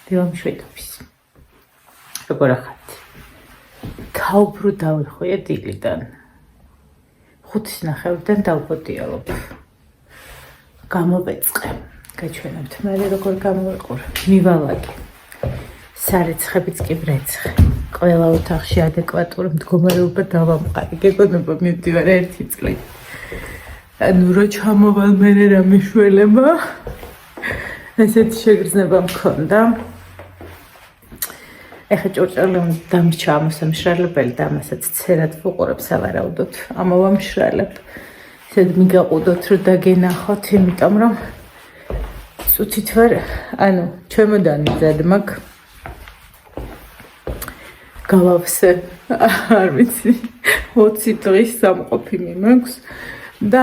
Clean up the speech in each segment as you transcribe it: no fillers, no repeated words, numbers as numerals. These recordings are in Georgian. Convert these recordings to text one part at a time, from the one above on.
დილამშვიდობის. როგორ ახართ? გაუბრუ დავიხოია დილიდან. 5:30-დან დავბოდიალობ. გამოვეწყე. გაჩვენებთ მე როგორ გამოვიყურ. მივალაგე. სარეცხებიც კი ვრეცხე. ყველა ოთახში ადეკვატური მდგომარეობა დავამყარი. გეგონება მივდივარ 1 წლით. ანუ რო ჩამოვალ მე რა მიშველება. ესეთი შეგრძნება მქონდა. ეხა ჭურჭელი დამრჩა ამოსამშრალებელი და ამასაც ცერად ვუყურებ სავარაუდოდ. ამოვამშრალებ. ისედ მიგაყუდოთ რომ დაგენახოთ, იმიტომ რომ წუთით ვარ, ანუ ჩემოდანი მზად მაქვს. გავავსე, არ ვიცი, 20 დღის სამყოფი მიმაქვს და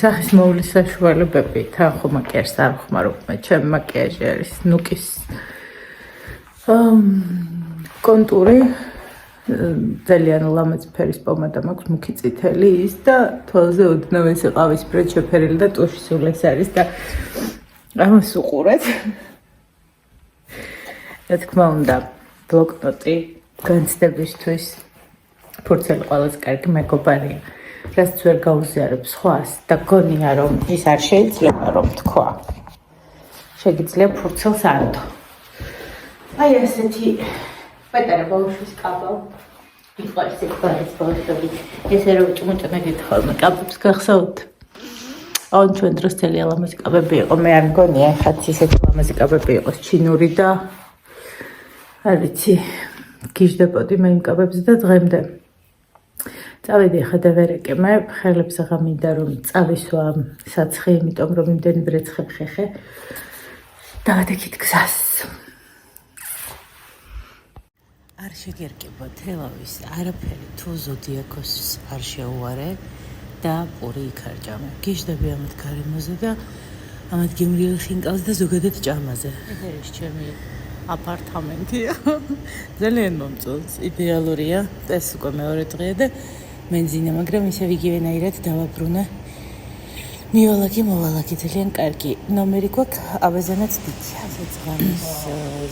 სახის მოვლის საშუალებები თანხო მაკიაჟს არ ვხმარობ მე, ჩემი მაკიაჟი არის ნუკის კონტური, ძალიან ლამაზი ფერის პომადა მაქვს, მუქი წითელი ის და თვალზე ოდნავ ეს ყავისფრად შეფერილი და ტუში სულ ეს არის და ამას უყურეთ. რა თქმა უნდა, ბლოკნოტი განცდებისთვის ფურცელი ყველაზე კარგი მეგობარია, რაც ვერ გაუზიარებ სხვას და გონია რომ ის არ შეიძლება რომ თქვა. შეგიძლია ფურცელს ანდო. აი ასეთი პატარა ბავშვის კაბა. იყო ესე ბავშვები. ესე რომ ჭუმჭმედით ხოლმე კაბებს გახსოვთ? ან ჩვენ დროს ძალიან ლამაზი კაბები იყო, მე არ მგონია ხაც ისეთი ლამაზი კაბები იყოს ჩინური და არ ვიცი, გიждდებოდი მე იმ კაბებზე და დღემდე. წავედი ხა და ვერეკე მე, ხელებს აღარ მინდა რომ წავისვა საცხი, იმიტომ რომ იმდენი ვრეცხებ ხეხე. დავადექით გზას. არ შეგერკება თელავის არაფერი თუ ზოდიაქოს არ შეუვარე და პური იქარჭამე. გიждდები ამათ გარემოზე და ამათ გემრიელ ხინკალს და ზოგადად ჭამაზე. ეს არის ჩემი აპარტამენტი. ძალიან მომწონს, იდეალურია. ეს უკვე მეორე დღეა და მენზინა, მაგრამ ისევ იგივენაირად დავაბრუნე. მოვალაკი ძალიან კარგი. ნომერი გვაქვს აბაზანაც დიდი. ასე ძღანის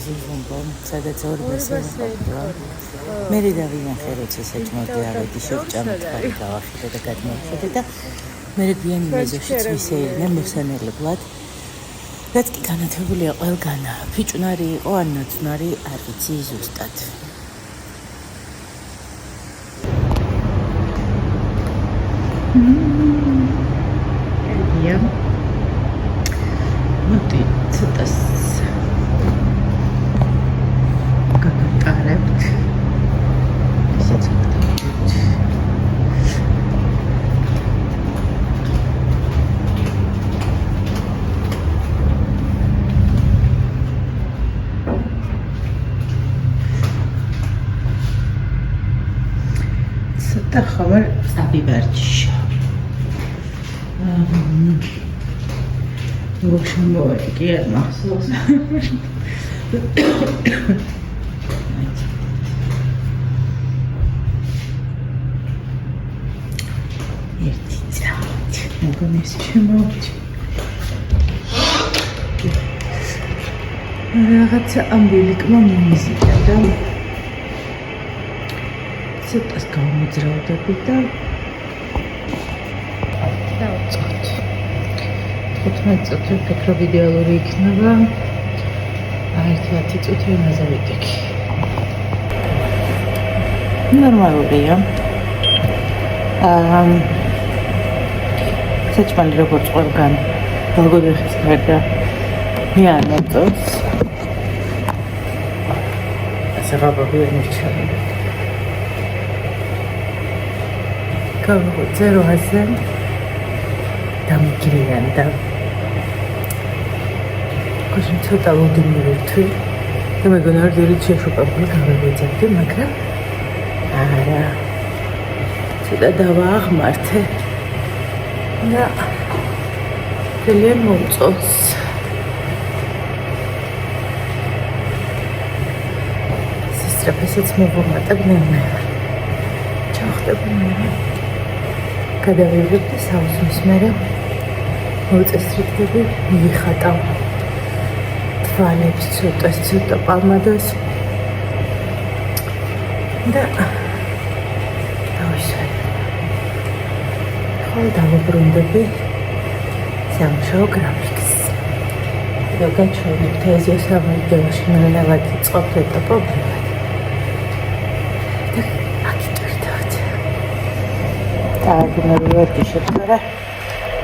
ზუმბო, სადაც ორი მესამე. მე დავინახე როცა საჭმელზე ავედი შევჭამეთ ხარი გავახიდე და გადმოვხედე და მე ბიანი მეზოშიც ვისეირნე მოსანელებლად. რაც კი განათებულია ყველგანა. ფიჭვნარი იყო ან ნაცვნარი, არ ვიცი ზუსტად. მოდი ცოტას გაგატარებთ. ისეც ცოტა ხომარ წავივარჯიშო. მოშმოვე კი არ მახსოვს. ერთი წამით მოგონის შემოვჭი. რაღაცა ამბილიკმა მომიზიდა და ცოტას გავმოძრავდები და დავწყოთ. 15 წუთი ვფიქრობ იდეალური იქნება. 10 წუთი იმაზე ვიდექი. ნორმალურია. საჭმელი როგორც ყველგან ბალგოდეხის გარდა მე არ მომწონს. ასე რაბაბი ვერ მირჩევი. გავიგო 0-ზე დამიგრიან და კოშინ ცოტა ლოდი მივირთვი და მეგონა არ დერით შეშუპებული გავეძებდი, მაგრამ არა, ცოტა დავააღმართე და ძალიან მომწონს. სისწრაფესაც მოვამატებ ნელ-ნელა. ჩავხტები მე. გადავიღებ და საუზმის მერე მოწესრიგდები, მივიხატავ. თვალებს ცოტა პალმადოს და დავისვენ. ხოლ დავუბრუნდები სამშობლო გრაფიკს. და გაჩვენებთ ეზო სამოდელში მე ნავაგი წყობ ეტაპობრივად. და აკიტვირდოთ. დააგნებოთ შეფარა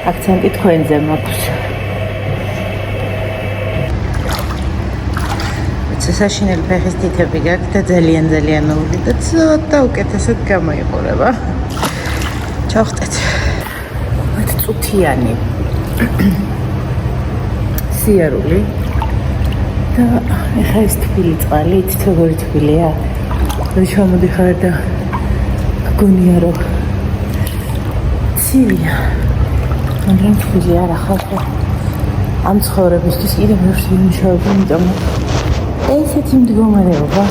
აქცენტი თქვენზე მაქვს. საშინელი ფეხის თითები გაქვს და ძალიან ნული და ცოტა უკეთესად გამოიყურება. ჩავხტეთ. მათ წუთიანი სიარული და ეხა ეს თბილი წყალი, იცით როგორი თბილია? და შემოდიხარ და გგონია რომ ცივია. მაგრამ თბილი არ ახალ ამ ცხოვრებისთვის კიდევ ვერს ვიმუშავებ, იმიტომ ესეთი მდგომარეობა.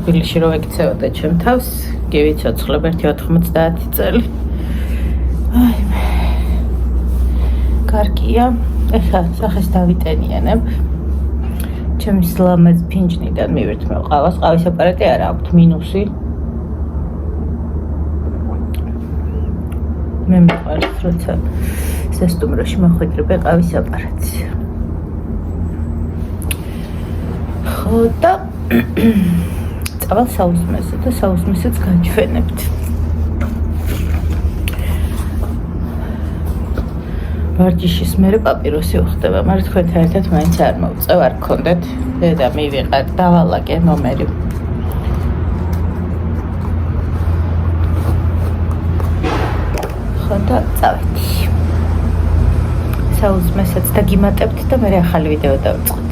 თბილისში რო ვექცეოდა ჩემ თავს, გივიცოცხლებ 1.90 წელი. აი მე. კარგია. ეხლა სახეს დავიტენიანებ. ჩემს ლამაზ ფინჯნიდან მივირთმევ ყავას. ყავის აპარატი არა აქვთ მინუსი. მე მიყვარს როცა სასტუმროში მოხვედრებ ყავის აპარატს. ხო და წავალ საუზმეზე და საუზმესაც გაჩვენებთ. ვარჯიშის მერე პაპიროსი უხდება, მაგრამ თქვენთან ერთად მაინც არ მოვწევ, არ გქონდეთ. და მივიღეთ, დავალაგე ნომერი. ხო და წავედი. საუზმესაც დაგიმატებთ და მე ახალი ვიდეო დავწყოთ.